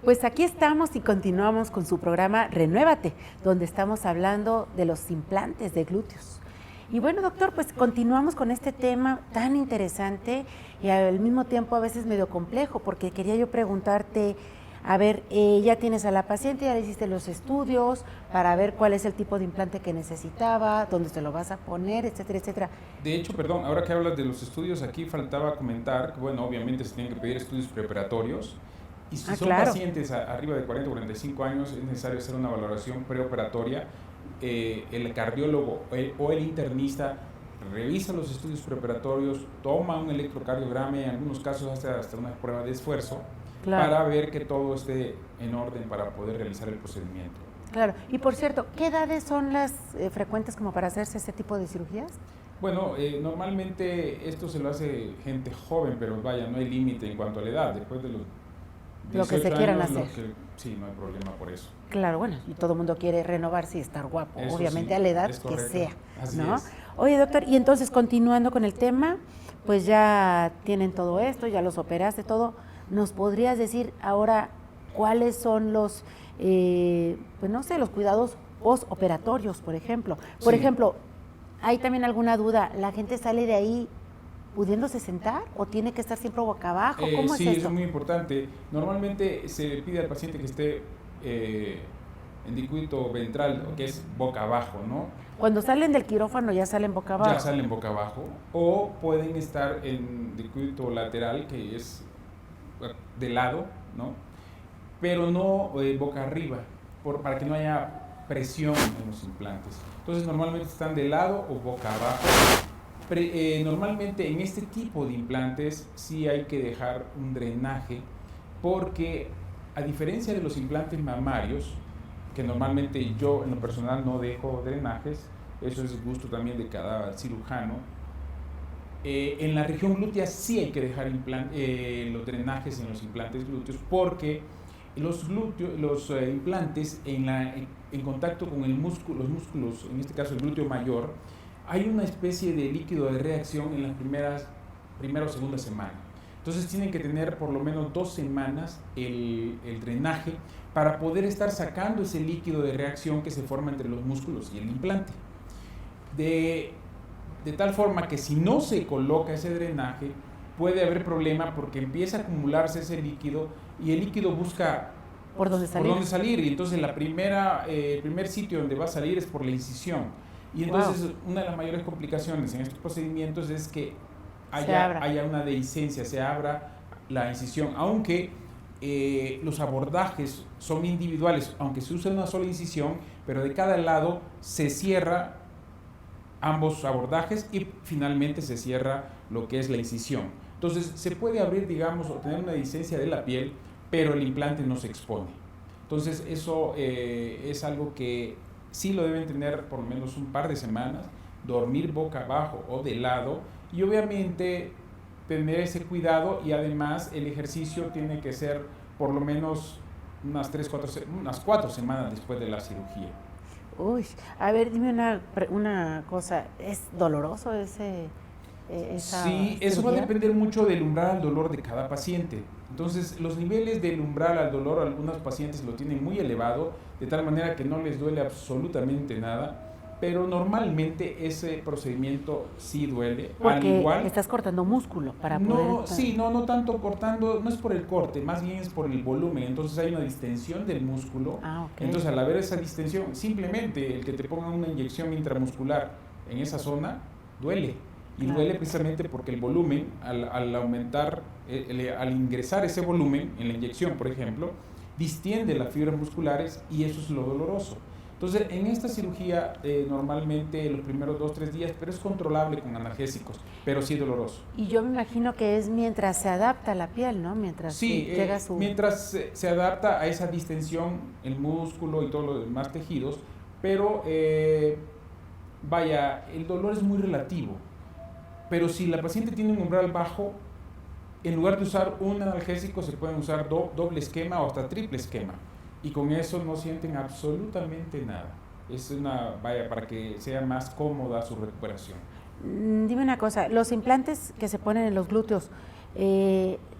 Pues aquí estamos y continuamos con su programa Renuévate, donde estamos hablando de los implantes de glúteos. Y bueno, doctor, pues continuamos con este tema tan interesante y al mismo tiempo a veces medio complejo, porque quería yo preguntarte, a ver, ya tienes a la paciente, ya le hiciste los estudios para ver cuál es el tipo de implante que necesitaba, dónde se lo vas a poner, etcétera, etcétera. De hecho, perdón, ahora que hablas de los estudios, aquí faltaba comentar que, bueno, obviamente se tienen que pedir estudios preparatorios. Y si son Claro. pacientes arriba de 40 o 45 años, es necesario hacer una valoración preoperatoria. El cardiólogo o el internista revisa los estudios preoperatorios, toma un electrocardiograma y en algunos casos hace hasta una prueba de esfuerzo, Claro. para ver que todo esté en orden para poder realizar el procedimiento. Claro. Y por cierto, ¿qué edades son las frecuentes como para hacerse este tipo de cirugías? Bueno, normalmente esto se lo hace gente joven, pero vaya, no hay límite en cuanto a la edad. Después de los 18 Lo que se quieran años, hacer. sí, no hay problema por eso. Claro, bueno, y todo el mundo quiere renovarse y estar guapo, Eso obviamente sí, a la edad es que correcto. sea, Así ¿no? es. Oye, doctor, y entonces continuando con el tema, pues ya tienen todo esto, ya los operaste, todo. ¿Nos podrías decir ahora cuáles son los, pues no sé, los cuidados postoperatorios, por ejemplo? Por Sí. ejemplo, ¿hay también alguna duda? ¿La gente sale de ahí pudiéndose sentar o tiene que estar siempre boca abajo? ¿Cómo Sí, es eso esto? es muy importante. Normalmente se le pide al paciente que esté en decúbito ventral, que es boca abajo, ¿no? Cuando salen del quirófano ya salen boca abajo. Ya salen boca abajo, o pueden estar en decúbito lateral, que es de lado, ¿no? Pero no boca arriba, para que no haya presión en los implantes. Entonces normalmente están de lado o boca abajo. Normalmente en este tipo de implantes sí hay que dejar un drenaje, porque a diferencia de los implantes mamarios, que normalmente yo en lo personal no dejo drenajes, eso es gusto también de cada cirujano, en la región glútea sí hay que dejar los drenajes en los implantes glúteos, porque los implantes en contacto con los músculos, en este caso el glúteo mayor, hay una especie de líquido de reacción en las primera o segunda semana. Entonces tienen que tener por lo menos 2 semanas el drenaje para poder estar sacando ese líquido de reacción que se forma entre los músculos y el implante. De tal forma que si no se coloca ese drenaje, puede haber problema porque empieza a acumularse ese líquido y el líquido busca ¿Por dónde salir? y entonces el primer sitio donde va a salir es por la incisión. Y entonces una de las mayores complicaciones en estos procedimientos es que haya una dehiscencia, se abra la incisión, aunque los abordajes son individuales, aunque se usa una sola incisión, pero de cada lado se cierra ambos abordajes y finalmente se cierra lo que es la incisión. Entonces se puede abrir, digamos, o tener una dehiscencia de la piel, pero el implante no se expone. Entonces eso es algo que sí lo deben tener por lo menos un par de semanas, dormir boca abajo o de lado, y obviamente tener ese cuidado, y además el ejercicio tiene que ser por lo menos unas 4 semanas después de la cirugía. Uy, a ver, dime una cosa, ¿es doloroso esa Sí, eso va a cirugía? depender mucho del umbral al dolor de cada paciente. Entonces, los niveles del umbral al dolor, algunos pacientes lo tienen muy elevado, de tal manera que no les duele absolutamente nada, pero normalmente ese procedimiento sí duele. Al Porque igual, estás cortando músculo para no, poder... sí, no tanto cortando, no es por el corte, más bien es por el volumen. Entonces hay una distensión del músculo. ok. Entonces al haber esa distensión, simplemente el que te pongan una inyección intramuscular en esa zona duele. Y Claro. duele precisamente porque el volumen, al aumentar, al ingresar ese volumen en la inyección, por ejemplo, distiende las fibras musculares y eso es lo doloroso. Entonces, en esta cirugía normalmente los primeros 2-3 días, pero es controlable con analgésicos, pero sí doloroso. Y yo me imagino que es mientras se adapta la piel, ¿no? Mientras Sí, llega su... mientras se adapta a esa distensión, el músculo y todos los demás tejidos, pero vaya, el dolor es muy relativo. Pero si la paciente tiene un umbral bajo, en lugar de usar un analgésico se pueden usar doble esquema o hasta triple esquema, y con eso no sienten absolutamente nada. Es para que sea más cómoda su recuperación. Dime una cosa, los implantes que se ponen en los glúteos,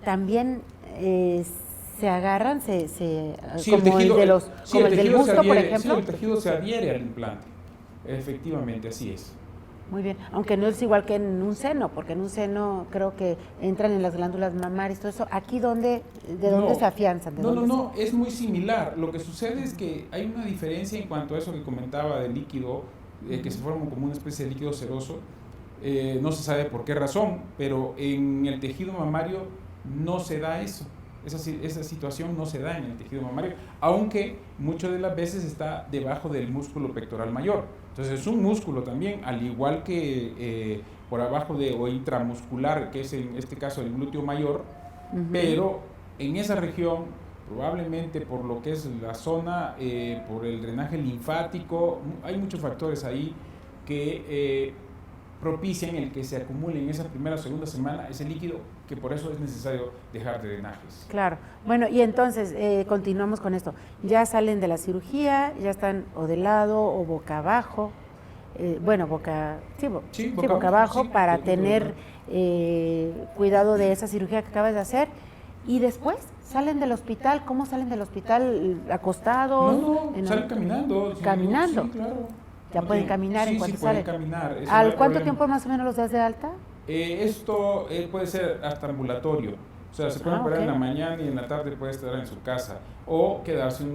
¿también se agarran, Sí, como el de los, sí, como el del tejido se busto, por adhiere, ejemplo. sí, el tejido se adhiere al implante. Efectivamente, así es. Muy bien, aunque no es igual que en un seno, porque en un seno creo que entran en las glándulas mamarias, todo eso. ¿Aquí dónde, de dónde se afianzan? No, es muy similar. Lo que sucede es que hay una diferencia en cuanto a eso que comentaba del líquido, que se forma como una especie de líquido seroso. No se sabe por qué razón, pero en el tejido mamario no se da eso. Esa situación no se da en el tejido mamario, aunque muchas de las veces está debajo del músculo pectoral mayor. Entonces es un músculo también, al igual que por abajo o intramuscular, que es en este caso el glúteo mayor, pero en esa región, probablemente por lo que es la zona, por el drenaje linfático, hay muchos factores ahí que propician el que se acumule en esa primera o segunda semana ese líquido, que por eso es necesario dejar drenajes. Claro. Bueno, y entonces continuamos con esto. Ya salen de la cirugía, ya están o de lado o boca abajo. Bueno, boca abajo, sí, para tener cuidado de esa cirugía que acabas de hacer. Y después salen del hospital. ¿Cómo salen del hospital? ¿Acostados? No, salen caminando. ¿Caminando? Sí, claro. Ya pueden caminar en cuanto salen. Pueden caminar. ¿Al cuánto tiempo más o menos los das de alta? Esto puede ser hasta ambulatorio. O sea, se pueden operar en la mañana y en la tarde puede estar en su casa. O quedarse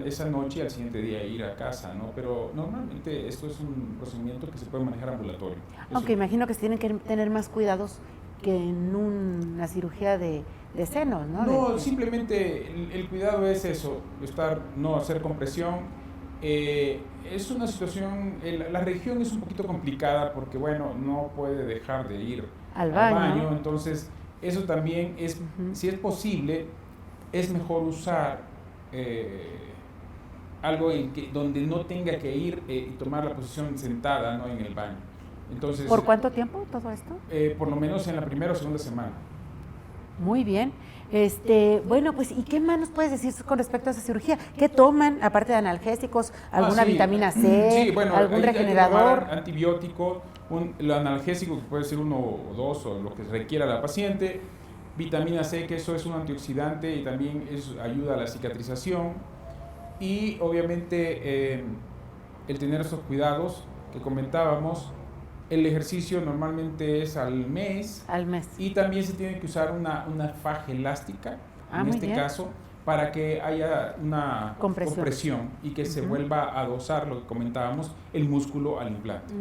esa noche y al siguiente día ir a casa, ¿no? Pero normalmente esto es un procedimiento que se puede manejar ambulatorio. Aunque imagino que se tienen que tener más cuidados que en una cirugía de senos, ¿no? No, simplemente el cuidado es eso, no hacer compresión. Es una situación, la región es un poquito complicada porque, bueno, no puede dejar de ir al baño. Entonces, eso también es, si es posible, es mejor usar algo donde no tenga que ir y tomar la posición sentada, ¿no? En el baño. Entonces, ¿por cuánto tiempo todo esto? Por lo menos en la primera o segunda semana. Muy bien. Bueno, pues, ¿y qué más nos puedes decir con respecto a esa cirugía? ¿Qué toman, aparte de analgésicos? ¿Alguna vitamina C? Sí, bueno, ¿algún regenerador? Hay que tomar antibiótico, el analgésico que puede ser 1 o 2 o lo que requiera la paciente, vitamina C, que eso es un antioxidante y también ayuda a la cicatrización, y obviamente el tener esos cuidados que comentábamos. El ejercicio normalmente es al mes. Y también se tiene que usar una faja elástica, en este caso, para que haya una compresión y que se vuelva a dosar, lo que comentábamos, el músculo al implante.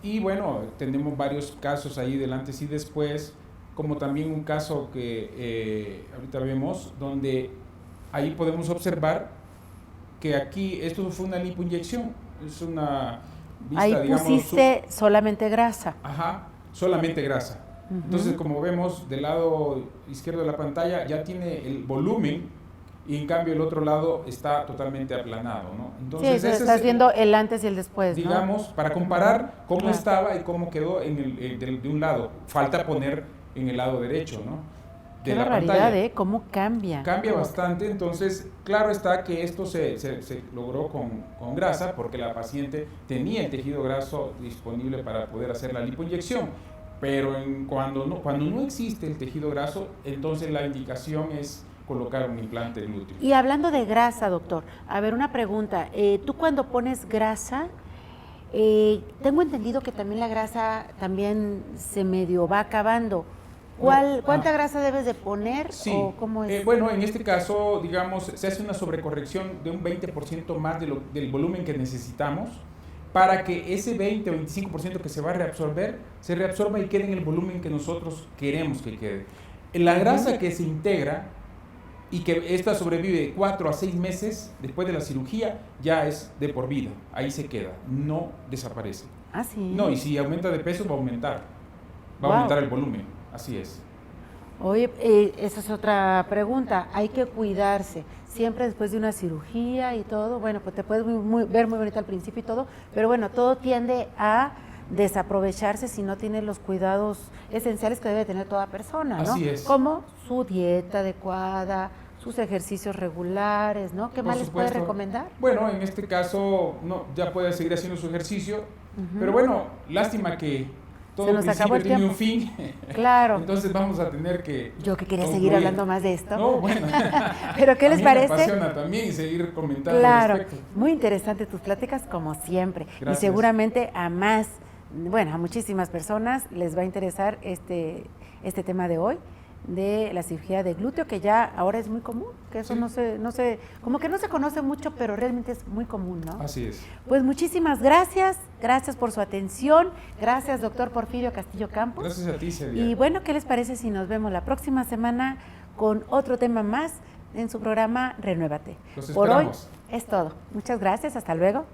Y bueno, tenemos varios casos ahí del antes y después, como también un caso que ahorita vemos, donde ahí podemos observar que aquí esto fue una lipoinyección, es una... Ahí pusiste solamente grasa. Ajá, solamente grasa. Entonces, como vemos del lado izquierdo de la pantalla, ya tiene el volumen y en cambio el otro lado está totalmente aplanado, ¿no? Entonces, sí, estás viendo el antes y el después, digamos, ¿no? Para comparar cómo estaba y cómo quedó de un lado. Falta poner en el lado derecho, ¿no? Qué barbaridad, ¿cómo cambia? Cambia bastante, entonces claro está que esto se logró con grasa porque la paciente tenía el tejido graso disponible para poder hacer la lipoinyección, pero cuando no existe el tejido graso, entonces la indicación es colocar un implante glúteo. Y hablando de grasa, doctor, a ver, una pregunta, tú cuando pones grasa, tengo entendido que también la grasa también se medio va acabando. ¿Cuánta grasa debes de poner? Sí. ¿O cómo es? Bueno, en este caso, digamos, se hace una sobrecorrección de un 20% más del volumen que necesitamos para que ese 20 o 25% que se va a reabsorber, se reabsorba y quede en el volumen que nosotros queremos que quede. La grasa que se integra y que esta sobrevive 4 a 6 meses después de la cirugía, ya es de por vida, ahí se queda, no desaparece. Ah, sí. No, y si aumenta de peso va a aumentar el volumen. Así es. Oye, esa es otra pregunta. Hay que cuidarse. Siempre después de una cirugía y todo, bueno, pues te puedes ver muy bonita al principio y todo, pero bueno, todo tiende a desaprovecharse si no tiene los cuidados esenciales que debe tener toda persona, ¿no? Así es. Como su dieta adecuada, sus ejercicios regulares, ¿no? ¿Qué más les puede recomendar? Bueno, en este caso, ya puede seguir haciendo su ejercicio, pero bueno, lástima que todo se nos acabó el tiene tiempo. un fin. Claro. Entonces vamos a tener que Yo que quería concluir. seguir hablando más de esto. No, bueno. Pero ¿qué les parece? Me apasiona también seguir comentando Claro, al respecto. muy interesante tus pláticas como siempre. Gracias. Y seguramente a muchísimas personas les va a interesar este tema de hoy, de la cirugía de glúteo, que ya ahora es muy común, que eso Sí. como que no se conoce mucho, pero realmente es muy común, ¿no? Así es. Pues muchísimas gracias por su atención, gracias doctor Porfirio Castillo Campos. Gracias a ti, Celia. Y bueno, ¿qué les parece si nos vemos la próxima semana con otro tema más en su programa Renuévate? Los Por hoy esperamos. es todo. Muchas gracias, hasta luego.